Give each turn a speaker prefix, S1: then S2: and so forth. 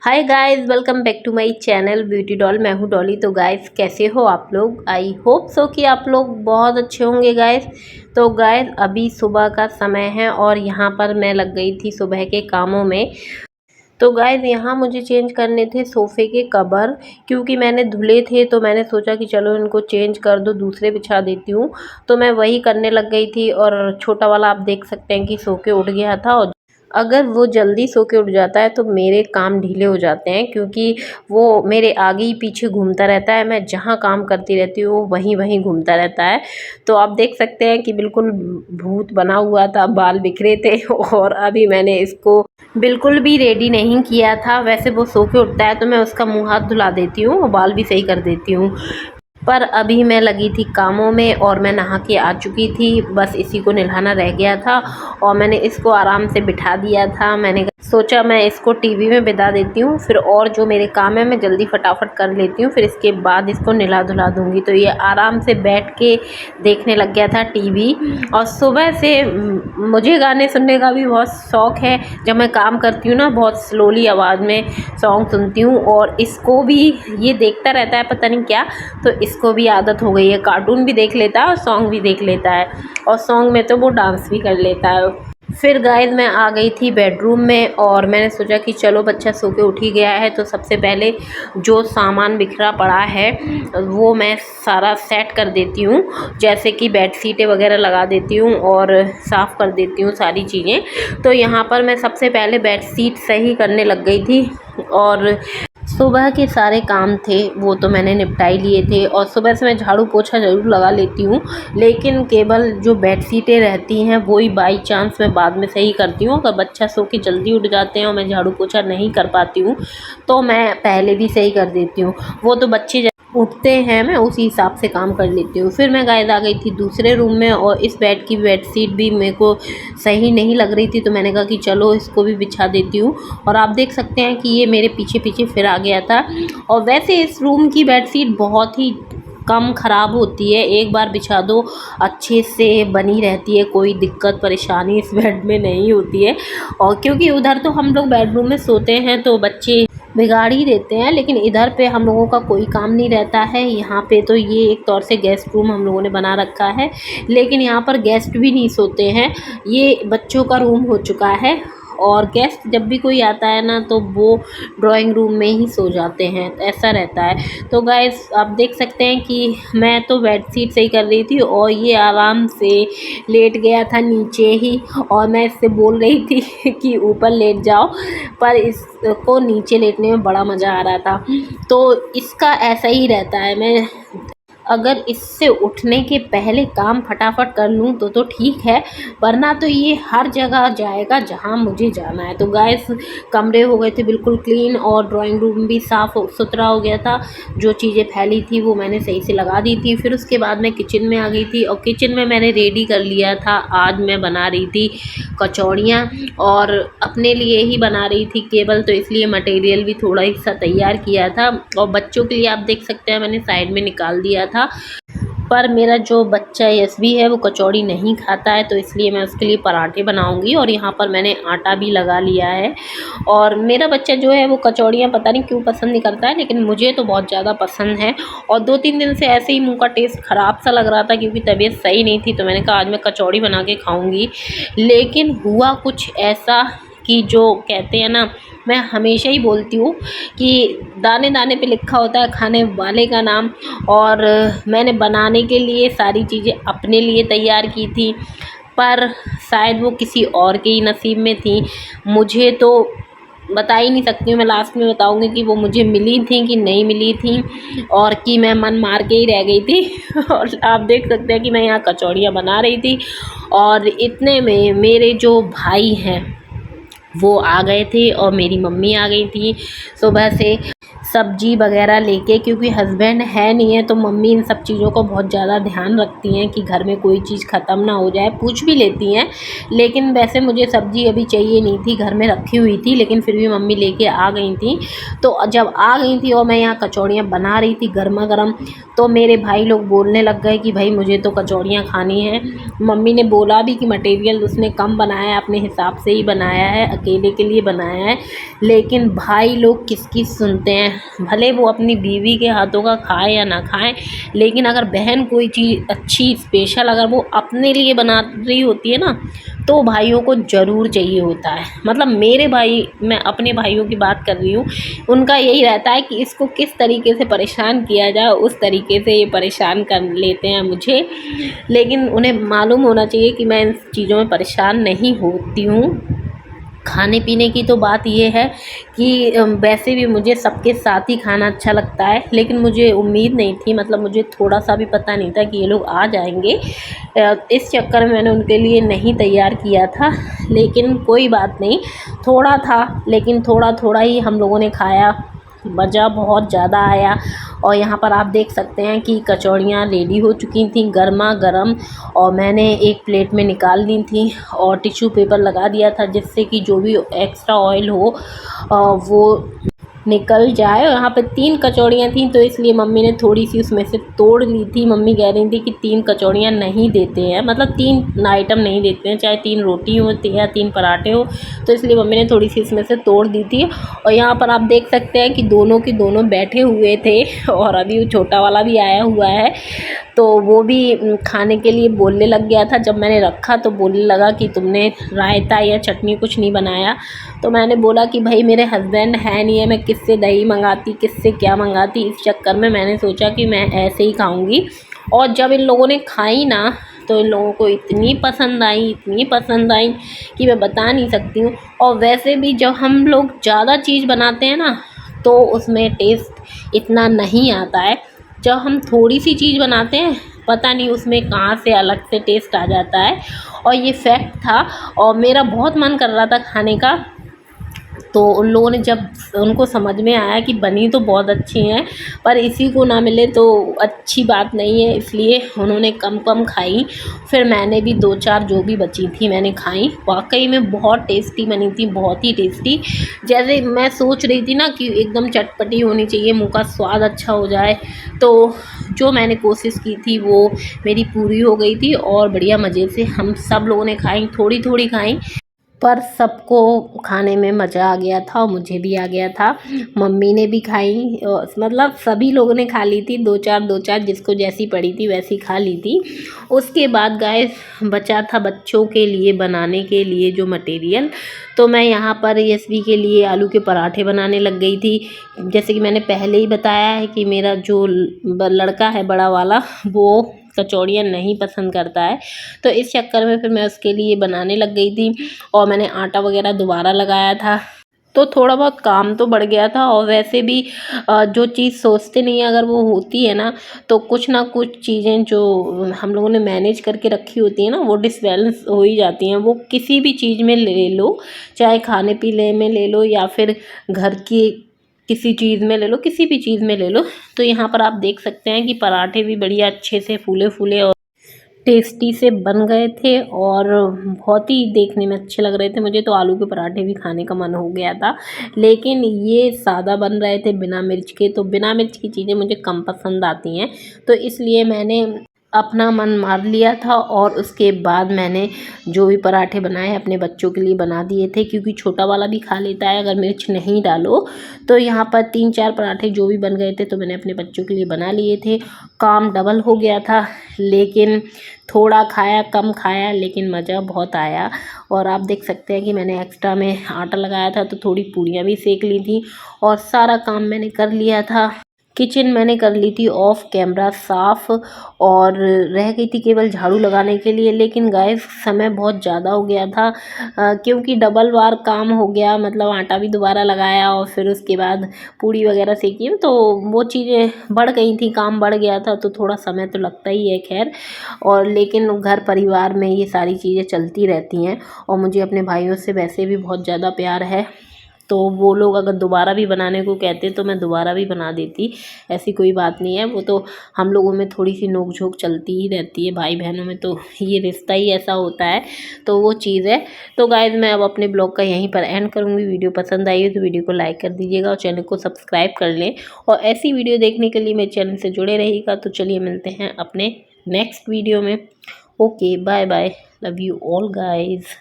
S1: Hi guys, welcome back to my channel beauty doll. मैं हूँ डॉली। तो गाइस, कैसे हो आप लोग? आई होप सो कि आप लोग बहुत अच्छे होंगे गाइस। तो गाइस, अभी सुबह का समय है और यहाँ पर मैं लग गई थी सुबह के कामों में। तो गाइस, यहाँ मुझे चेंज करने थे सोफ़े के कवर, क्योंकि मैंने धुले थे तो मैंने सोचा कि चलो इनको चेंज कर दो, दूसरे बिछा देती हूँ। तो मैं वही करने लग गई थी और छोटा वाला आप देख सकते हैं कि सो के उठ गया था। और अगर वो जल्दी सो के उठ जाता है तो मेरे काम ढीले हो जाते हैं, क्योंकि वो मेरे आगे ही पीछे घूमता रहता है। मैं जहाँ काम करती रहती हूँ वहीं वहीं घूमता रहता है। तो आप देख सकते हैं कि बिल्कुल भूत बना हुआ था, बाल बिखरे थे और अभी मैंने इसको बिल्कुल भी रेडी नहीं किया था। वैसे वो सो के उठता है तो मैं उसका मुँह हाथ धुला देती हूँ और बाल भी सही कर देती हूँ। पर अभी मैं लगी थी कामों में और मैं नहा के आ चुकी थी। बस इसी को नहलाना रह गया था और मैंने इसको आराम से बिठा दिया था। मैंने सोचा मैं इसको टीवी में बिता देती हूँ, फिर और जो मेरे काम है मैं जल्दी फटाफट कर लेती हूँ, फिर इसके बाद इसको नहला धुला दूँगी। तो ये आराम से बैठ के देखने लग गया था टीवी। और सुबह से मुझे गाने सुनने का भी बहुत शौक़ है। जब मैं काम करती हूँ ना, बहुत स्लोली आवाज़ में सॉन्ग सुनती हूँ और इसको भी ये देखता रहता है, पता नहीं क्या। तो इसको भी आदत हो गई है, कार्टून भी देख लेता है और सॉन्ग भी देख लेता है और सॉन्ग में तो वो डांस भी कर लेता है। फिर गाइस, मैं आ गई थी बेडरूम में और मैंने सोचा कि चलो बच्चा सो के उठ ही गया है तो सबसे पहले जो सामान बिखरा पड़ा है वो मैं सारा सेट कर देती हूँ। जैसे कि बेड शीटें वगैरह लगा देती हूँ और साफ़ कर देती हूँ सारी चीज़ें। तो यहाँ पर मैं सबसे पहले बेड शीट सही करने लग गई थी और सुबह के सारे काम थे वो तो मैंने निपटाई लिए थे। और सुबह से मैं झाड़ू पोछा ज़रूर लगा लेती हूँ, लेकिन केवल जो बेडशीटें रहती हैं वही बाई चांस मैं बाद में सही करती हूँ। अगर बच्चा सो के जल्दी उठ जाते हैं और मैं झाड़ू पोछा नहीं कर पाती हूँ तो मैं पहले भी सही कर देती हूँ। वो तो बच्चे उठते हैं, मैं उसी हिसाब से काम कर लेती हूँ। फिर मैं गाइस आ गई थी दूसरे रूम में और इस बेड की बेडशीट भी मेरे को सही नहीं लग रही थी तो मैंने कहा कि चलो इसको भी बिछा देती हूँ। और आप देख सकते हैं कि ये मेरे पीछे पीछे फिर आ गया था। और वैसे इस रूम की बेडशीट बहुत ही कम ख़राब होती है, एक बार बिछा दो अच्छे से बनी रहती है, कोई दिक्कत परेशानी इस बेड में नहीं होती है। और क्योंकि उधर तो हम लोग बेडरूम में सोते हैं तो बच्चे बिगाड़ ही देते हैं, लेकिन इधर पे हम लोगों का कोई काम नहीं रहता है। यहाँ पे तो ये एक तौर से गेस्ट रूम हम लोगों ने बना रखा है, लेकिन यहाँ पर गेस्ट भी नहीं सोते हैं, ये बच्चों का रूम हो चुका है। और गेस्ट जब भी कोई आता है ना तो वो ड्राइंग रूम में ही सो जाते हैं, ऐसा रहता है। तो गाइस, आप देख सकते हैं कि मैं तो बेडशीट सही कर रही थी और ये आराम से लेट गया था नीचे ही। और मैं इससे बोल रही थी कि ऊपर लेट जाओ, पर इसको नीचे लेटने में बड़ा मज़ा आ रहा था। तो इसका ऐसा ही रहता है, मैं अगर इससे उठने के पहले काम फटाफट कर लूँ तो ठीक है, वरना तो ये हर जगह जाएगा जहाँ मुझे जाना है। तो गाइस, कमरे हो गए थे बिल्कुल क्लीन और ड्राइंग रूम भी साफ़ सुथरा हो गया था। जो चीज़ें फैली थी वो मैंने सही से लगा दी थी। फिर उसके बाद मैं किचन में आ गई थी और किचन में मैंने रेडी कर लिया था। आज मैं बना रही थी कचौड़ियाँ और अपने लिए ही बना रही थी केवल, तो इसलिए मटेरियल भी थोड़ा सा तैयार किया था। और बच्चों के लिए आप देख सकते हैं मैंने साइड में निकाल दिया था। पर मेरा जो बच्चा यशवी है वो कचौड़ी नहीं खाता है, तो इसलिए मैं उसके लिए पराठे बनाऊंगी। और यहाँ पर मैंने आटा भी लगा लिया है। और मेरा बच्चा जो है वो कचौड़ियाँ पता नहीं क्यों पसंद नहीं करता है, लेकिन मुझे तो बहुत ज़्यादा पसंद है। और 2-3 दिन से ऐसे ही मुंह का टेस्ट ख़राब सा लग रहा था क्योंकि तबीयत सही नहीं थी, तो मैंने कहा आज मैं कचौड़ी बना के खाऊँगी। लेकिन हुआ कुछ ऐसा कि जो कहते हैं ना, मैं हमेशा ही बोलती हूँ कि दाने दाने पे लिखा होता है खाने वाले का नाम। और मैंने बनाने के लिए सारी चीज़ें अपने लिए तैयार की थी, पर शायद वो किसी और के ही नसीब में थी। मुझे तो बता ही नहीं सकती हूँ, मैं लास्ट में बताऊँगी कि वो मुझे मिली थी कि नहीं मिली थी और कि मैं मन मार के ही रह गई थी। और आप देख सकते हैं कि मैं यहाँ कचौड़ियाँ बना रही थी और इतने में मेरे जो भाई हैं वो आ गए थे और मेरी मम्मी आ गई थी सुबह से। सब्जी वगैरह लेके, क्योंकि हस्बैंड है नहीं है तो मम्मी इन सब चीज़ों को बहुत ज़्यादा ध्यान रखती हैं कि घर में कोई चीज़ ख़त्म ना हो जाए। पूछ भी लेती हैं, लेकिन वैसे मुझे सब्ज़ी अभी चाहिए नहीं थी, घर में रखी हुई थी, लेकिन फिर भी मम्मी लेके आ गई थी। तो जब आ गई थी और मैं यहाँ कचौड़ियाँ बना रही थी गर्मा गर्म, तो मेरे भाई लोग बोलने लग गए कि भाई मुझे तो कचौड़ियाँ खानी है। मम्मी ने बोला भी कि मटेरियल उसने कम बनाया है, अपने हिसाब से ही बनाया है, अकेले के लिए बनाया है। लेकिन भाई लोग किसकी सुनते हैं, भले वो अपनी बीवी के हाथों का खाए या ना खाए, लेकिन अगर बहन कोई चीज़ अच्छी स्पेशल अगर वो अपने लिए बना रही होती है ना, तो भाइयों को ज़रूर चाहिए होता है। मतलब मेरे भाई, मैं अपने भाइयों की बात कर रही हूँ, उनका यही रहता है कि इसको किस तरीके से परेशान किया जाए, उस तरीके से ये परेशान कर लेते हैं मुझे। लेकिन उन्हें मालूम होना चाहिए कि मैं इन चीज़ों में परेशान नहीं होती हूँ। खाने पीने की तो बात ये है कि वैसे भी मुझे सबके साथ ही खाना अच्छा लगता है, लेकिन मुझे उम्मीद नहीं थी, मतलब मुझे थोड़ा-सा भी पता नहीं था कि ये लोग आ जाएँगे। इस चक्कर में मैंने उनके लिए नहीं तैयार किया था, लेकिन कोई बात नहीं, थोड़ा था, लेकिन थोड़ा-थोड़ा ही हम लोगों ने खाया। मज़ा बहुत ज़्यादा आया। और यहाँ पर आप देख सकते हैं कि कचौड़ियाँ रेडी हो चुकी थी गरमा-गरम, और मैंने एक प्लेट में निकाल ली थी और टिश्यू पेपर लगा दिया था, जिससे कि जो भी एक्स्ट्रा ऑयल हो वो निकल जाए। और यहाँ पे 3 कचौड़ियाँ थीं, तो इसलिए मम्मी ने थोड़ी-सी उसमें से तोड़ ली थी। मम्मी कह रही थी कि 3 कचौड़ियाँ नहीं देते हैं, मतलब 3 आइटम नहीं देते हैं, चाहे 3 रोटी हो या 3 पराठे हो, तो इसलिए मम्मी ने थोड़ी-सी इसमें से तोड़ दी थी। और यहाँ पर आप देख सकते हैं कि दोनों के दोनों बैठे हुए थे, और अभी वो छोटा वाला भी आया हुआ है, तो वो भी खाने के लिए बोलने लग गया था। जब मैंने रखा तो बोलने लगा कि तुमने रायता या चटनी कुछ नहीं बनाया। तो मैंने बोला कि भाई मेरे हस्बैंड है नहीं है, मैं किससे दही मंगाती, किससे क्या मंगाती। इस चक्कर में मैंने सोचा कि मैं ऐसे ही खाऊंगी। और जब इन लोगों ने खाई ना, तो इन लोगों को इतनी पसंद आई, इतनी पसंद आई कि मैं बता नहीं सकती हूँ। और वैसे भी जब हम लोग ज़्यादा चीज़ बनाते हैं ना, तो उसमें टेस्ट इतना नहीं आता है। जब हम थोड़ी सी चीज़ बनाते हैं, पता नहीं उसमें कहाँ से अलग से टेस्ट आ जाता है। और ये फैक्ट था, और मेरा बहुत मन कर रहा था खाने का। तो उन लोगों ने, जब उनको समझ में आया कि बनी तो बहुत अच्छी हैं, पर इसी को ना मिले तो अच्छी बात नहीं है, इसलिए उन्होंने कम कम खाई। फिर मैंने भी 2-4 जो भी बची थी मैंने खाई। वाकई में बहुत टेस्टी बनी थी, बहुत ही टेस्टी। जैसे मैं सोच रही थी ना कि एकदम चटपटी होनी चाहिए, मुँह का स्वाद अच्छा हो जाए, तो जो मैंने कोशिश की थी वो मेरी पूरी हो गई थी। और बढ़िया मज़े से हम सब लोगों ने खाई, थोड़ी थोड़ी खाई, पर सबको खाने में मज़ा आ गया था, और मुझे भी आ गया था। मम्मी ने भी खाई, मतलब सभी लोगों ने खा ली थी, 2-4 जिसको जैसी पड़ी थी वैसी खा ली थी। उसके बाद गाइस बचा था बच्चों के लिए बनाने के लिए जो मटेरियल, तो मैं यहाँ पर यशवी के लिए आलू के पराठे बनाने लग गई थी। जैसे कि मैंने पहले ही बताया है कि मेरा जो लड़का है बड़ा वाला, वो कचौड़ियाँ नहीं पसंद करता है, तो इस चक्कर में फिर मैं उसके लिए बनाने लग गई थी। और मैंने आटा वगैरह दोबारा लगाया था, तो थोड़ा बहुत काम तो बढ़ गया था। और वैसे भी जो चीज़ सोचते नहीं है, अगर वो होती है ना, तो कुछ ना कुछ चीज़ें जो हम लोगों ने मैनेज करके रखी होती हैं ना, वो डिसबैलेंस हो ही जाती हैं। वो किसी भी चीज़ में ले लो, चाहे खाने पीने में ले लो या फिर घर की किसी चीज़ में ले लो, किसी भी चीज़ में ले लो। तो यहाँ पर आप देख सकते हैं कि पराठे भी बढ़िया अच्छे से फूले फूले और टेस्टी से बन गए थे, और बहुत ही देखने में अच्छे लग रहे थे। मुझे तो आलू के पराठे भी खाने का मन हो गया था, लेकिन ये सादा बन रहे थे बिना मिर्च के, तो बिना मिर्च की चीज़ें मुझे कम पसंद आती हैं, तो इसलिए मैंने अपना मन मार लिया था। और उसके बाद मैंने जो भी पराठे बनाए अपने बच्चों के लिए बना दिए थे, क्योंकि छोटा वाला भी खा लेता है अगर मिर्च नहीं डालो। तो यहाँ पर 3-4 पराठे जो भी बन गए थे, तो मैंने अपने बच्चों के लिए बना लिए थे। काम डबल हो गया था, लेकिन थोड़ा खाया, कम खाया, लेकिन मज़ा बहुत आया। और आप देख सकते हैं कि मैंने एक्स्ट्रा में आटा लगाया था, तो थोड़ी पूड़ियाँ भी सेक ली थी, और सारा काम मैंने कर लिया था। किचन मैंने कर ली थी ऑफ कैमरा साफ़, और रह गई थी केवल झाड़ू लगाने के लिए। लेकिन गाइस समय बहुत ज़्यादा हो गया था, क्योंकि डबल बार काम हो गया, मतलब आटा भी दोबारा लगाया और फिर उसके बाद पूड़ी वगैरह सेकी, तो वो चीज़ें बढ़ गई थी, काम बढ़ गया था, तो थोड़ा समय तो लगता ही है खैर। और लेकिन घर परिवार में ये सारी चीज़ें चलती रहती हैं, और मुझे अपने भाइयों से वैसे भी बहुत ज़्यादा प्यार है। तो वो लोग अगर दोबारा भी बनाने को कहते तो मैं दोबारा भी बना देती, ऐसी कोई बात नहीं है। वो तो हम लोगों में थोड़ी सी नोक झोंक चलती ही रहती है, भाई बहनों में तो ये रिश्ता ही ऐसा होता है, तो वो चीज़ है। तो गाइज़ मैं अब अपने ब्लॉग का यहीं पर एंड करूँगी। वीडियो पसंद आई हो तो वीडियो को लाइक कर दीजिएगा और चैनल को सब्सक्राइब कर लें, और ऐसी वीडियो देखने के लिए मेरे चैनल से जुड़े रहिएगा। तो चलिए मिलते हैं अपने नेक्स्ट वीडियो में। Okay, bye bye, love you all guys.